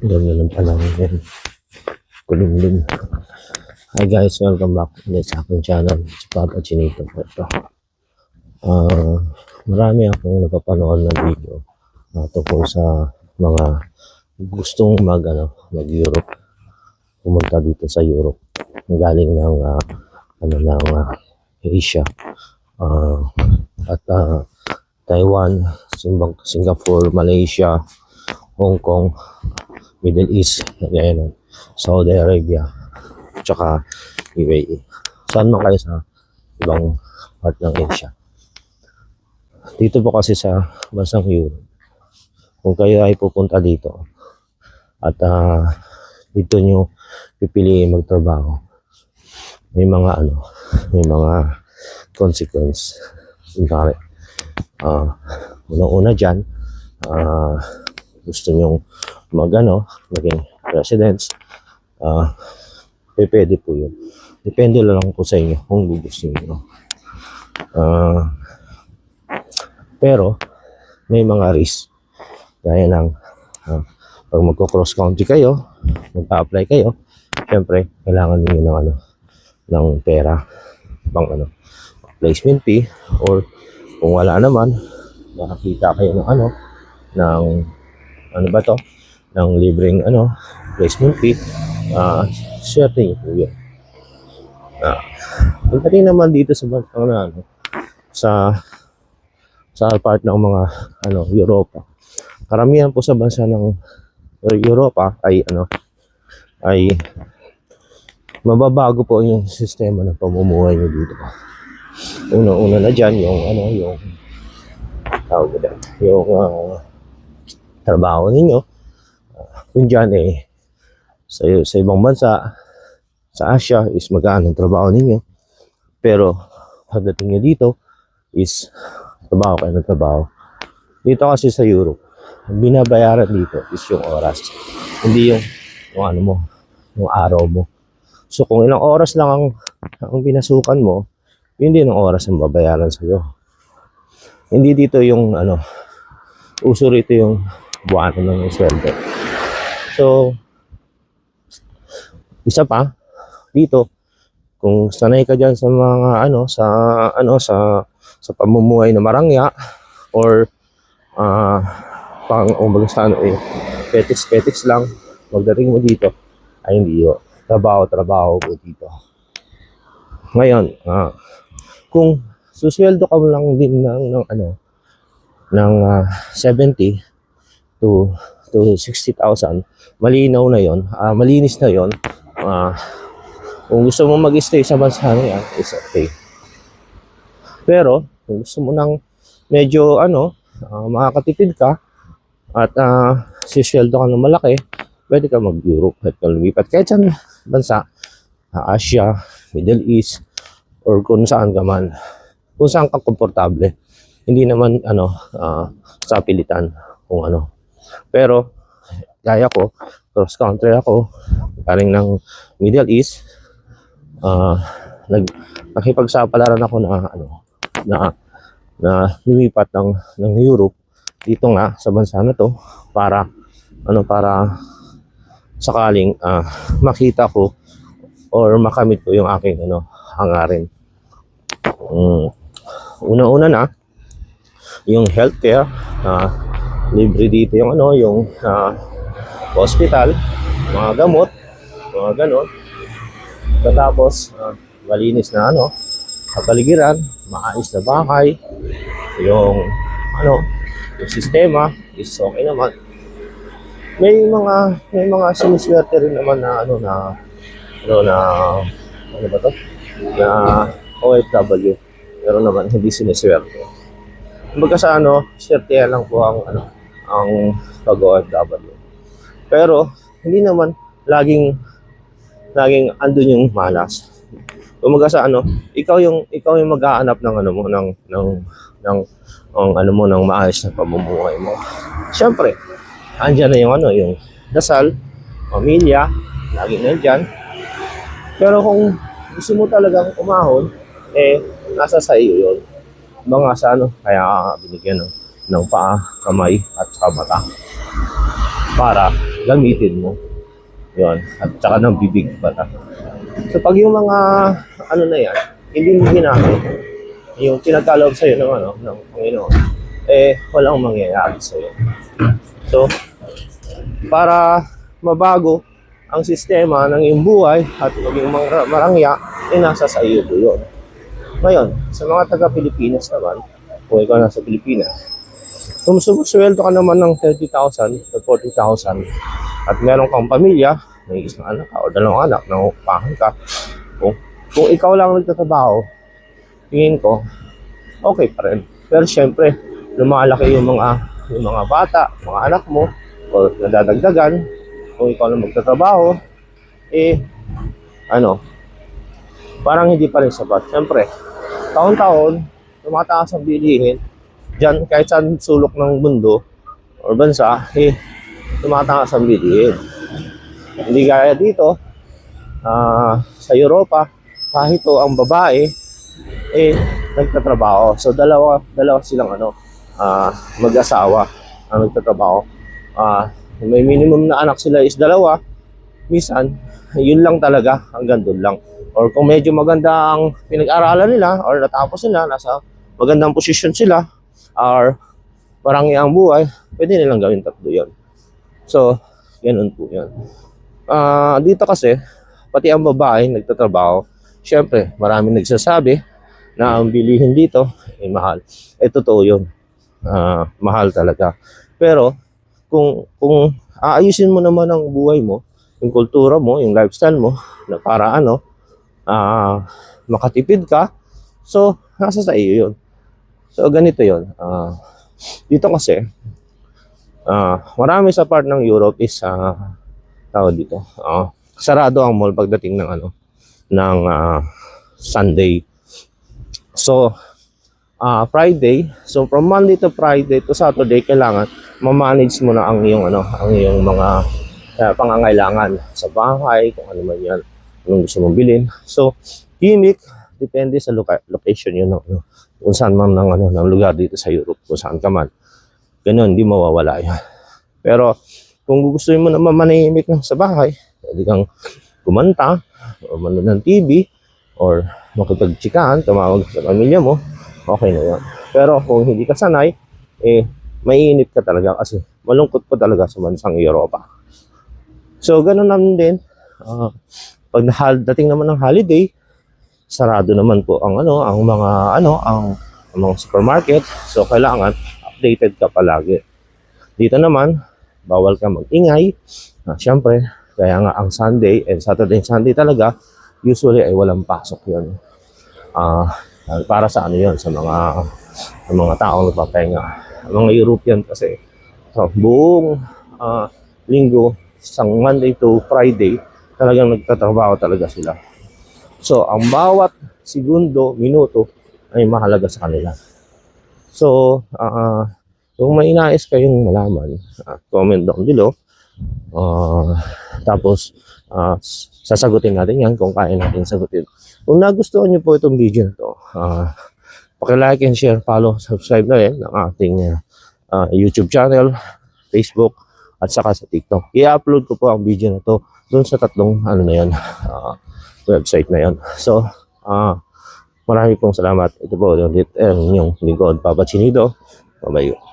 Ganda ng panahon ngayon. Kulimlim. Hi guys, welcome back ulit sa aking channel. Si Papa Chinito po ito. Marami akong napapanood na video tungkol sa mga gustong mag-Europe. Pumunta dito sa Europe. Galing ng Asia. At Taiwan, Singapore, Malaysia, Hong Kong, Middle East, Saudi Arabia, tsaka UAE. Saan man kayo sa ibang part ng Asia. Dito po kasi sa bansang Europe, kung kayo ay pupunta dito at dito nyo pipiliin magtrabaho, may mga consequence. Unang-una dyan, gusto nyong maging residents, pwede po yun. Depende lang po sa inyo kung gusto nyo. Pero may mga risk. Gaya ng pag magko-cross country kayo, mag-apply kayo, syempre kailangan niyo ng pera pang placement fee, or kung wala naman, makakita kayo ng libreng placement fee, swerte nyo po yun. Pagdating naman dito sa bansang sa part ng mga Europa, karamihan po sa bansa ng Europa ay mababago po yung sistema ng pamumuhay nyo dito. Una na dyan yung trabaho ninyo. Kung dyan sa ibang bansa, sa Asia is magaan ang trabaho ninyo. Pero pagdating nyo dito is trabaho kayo ng trabaho. Dito kasi sa Europe, ang binabayaran dito is yung oras. Hindi yung araw mo. So kung ilang oras lang ang pinasukan mo, hindi ng oras ang babayaran sa'yo. Hindi dito yung uso rito yung buwanan ng sweldo. So isa pa dito, kung sanay ka diyan sa mga sa pamumuhay na marangya, or petiks lang, magdating mo dito, ay hindi yun. Trabaho po dito. Ngayon, kung susweldo ka mo lang din ng 70 to 60,000, malinaw na yon, malinis na yon. Kung gusto mo mag-stay sa bansa na yan, is okay. Pero kung gusto mo nang medyo makakatipid ka at susweldo ka ng malaki, pwede ka mag-Europe at lumipat kahit saan bansa, Asia, Middle East, or kung saan ka man, kung saan ka komportable. Hindi naman sa pilitan kung Pero gaya ko, cross country ako, galing ng Middle East, nakipagsapalaran ako na lumipat ng Europe dito nga sa bansa na to, para sakaling makita ko or makamit ko yung aking hangarin. Una-una na yung healthcare, libre dito yung hospital, mga gamot, mga ganon. Tapos malinis na kapaligiran, maayos na bahay, yung sistema is okay naman. May mga siniswerte rin naman na OFW. Pero naman hindi siniswerte. Kumbaga sa swerte lang po ang pag-OFW. Pero hindi naman laging andun yung malas. Kumbaga sa ikaw yung mag-aanap ng maayos na pamumuhay mo. Siyempre, andyan na yung dasal, pamilya, laging nandyan. Pero kung gusto mo talagang umahon, nasa sa iyo yun. Mga sa kaya binigyan ng paa, kamay, at mata para gamitin mo. Yun. At saka ng bibig pala. So pag yung mga ano na yan, hindi mo ginamit, yung pinagkaloob sa'yo ng ano, ng Panginoon, eh walang mangyayari sa'yo. So, para mabago ang sistema ng iyong buhay at maging marangya, eh nasa sa iyo po yun. Ngayon, sa mga taga-Pilipinas naman, kung ikaw nasa Pilipinas, kung sumusweldo ka naman ng 30,000 o 40,000 at meron kang pamilya, may isang anak ka o dalawang anak, nangupahan ka, kung ikaw lang nagtatrabaho, tingin ko, okay pa rin. Pero syempre, lumalaki yung mga bata, mga anak mo, o nadadagdagan, kung ikaw lang magtatrabaho, eh, parang hindi pa rin sapat. Syempre, taon-taon, tumataas ang bilihin, dyan, kahit saan sulok ng mundo, o bansa, eh, tumataas ang bilihin. Hindi gaya dito, sa Europa, kahit ang babae, eh, nagtatrabaho. So, dalawa silang mag-asawa ang nagtatrabaho. May minimum na anak sila is dalawa. Minsan, yun lang talaga, hanggang doon lang. Or kung medyo maganda ang pinag-aralan nila, or natapos nila, nasa magandang posisyon sila, or marangya ang buhay, pwede nilang gawin tatlo yun. So, ganun po yun. Dito kasi, pati ang babae nagtatrabaho, syempre, maraming nagsasabi na ang bilihin dito ay mahal. Totoo yun. Mahal talaga. Pero, kung aayusin mo naman ang buhay mo, yung kultura mo, yung lifestyle mo, na para makatipid ka, so, nasa sa iyo yun. So, ganito yun. Dito kasi, marami sa part ng Europe is, tawag dito, sarado ang mall pagdating ng Sunday. So, Friday, so from Monday to Friday to Saturday, kailangan ma-manage mo na ang iyong mga pangangailangan sa bahay, kung ano man yan, anong gusto mong bilhin. So, gimmick, depende sa location yun, kung saan man ng lugar dito sa Europe, kung saan ka man. Ganun, hindi mawawala yan. Pero, kung gusto mo na mamanahimik sa bahay, pwede kang kumanta, o manood ng TV, or makipagtsikahan, tumawag sa pamilya mo, okay na yun. Pero kung hindi ka sanay, eh, maiinip ka talaga kasi malungkot pa talaga sa bansang Europa. So, ganun naman din. Pag dating naman ng holiday, sarado naman po ang mga supermarket. So, kailangan updated ka palagi. Dito naman, bawal ka mag-ingay. Siyempre, kaya nga ang Sunday and Saturday and Sunday talaga, usually ay walang pasok yun. Para sa yun, sa mga taong nagpapahinga. Ang mga European kasi, buong linggo, isang Monday to Friday, talagang nagtatrabaho talaga sila. So, ang bawat segundo, minuto, ay mahalaga sa kanila. So, kung may nais kayong malaman, comment down below. Tapos, sasagutin natin yan kung kaya natin sagutin. Kung nagustuhan nyo po itong video na to, paki-like and share, follow, subscribe na rin ng ating YouTube channel, Facebook, at saka sa TikTok. I-upload ko po ang video na to doon sa tatlong website na yon. So, marami pong salamat. Ito po ulit ang inyong lingkod, Papa Chinido. Bye-bye.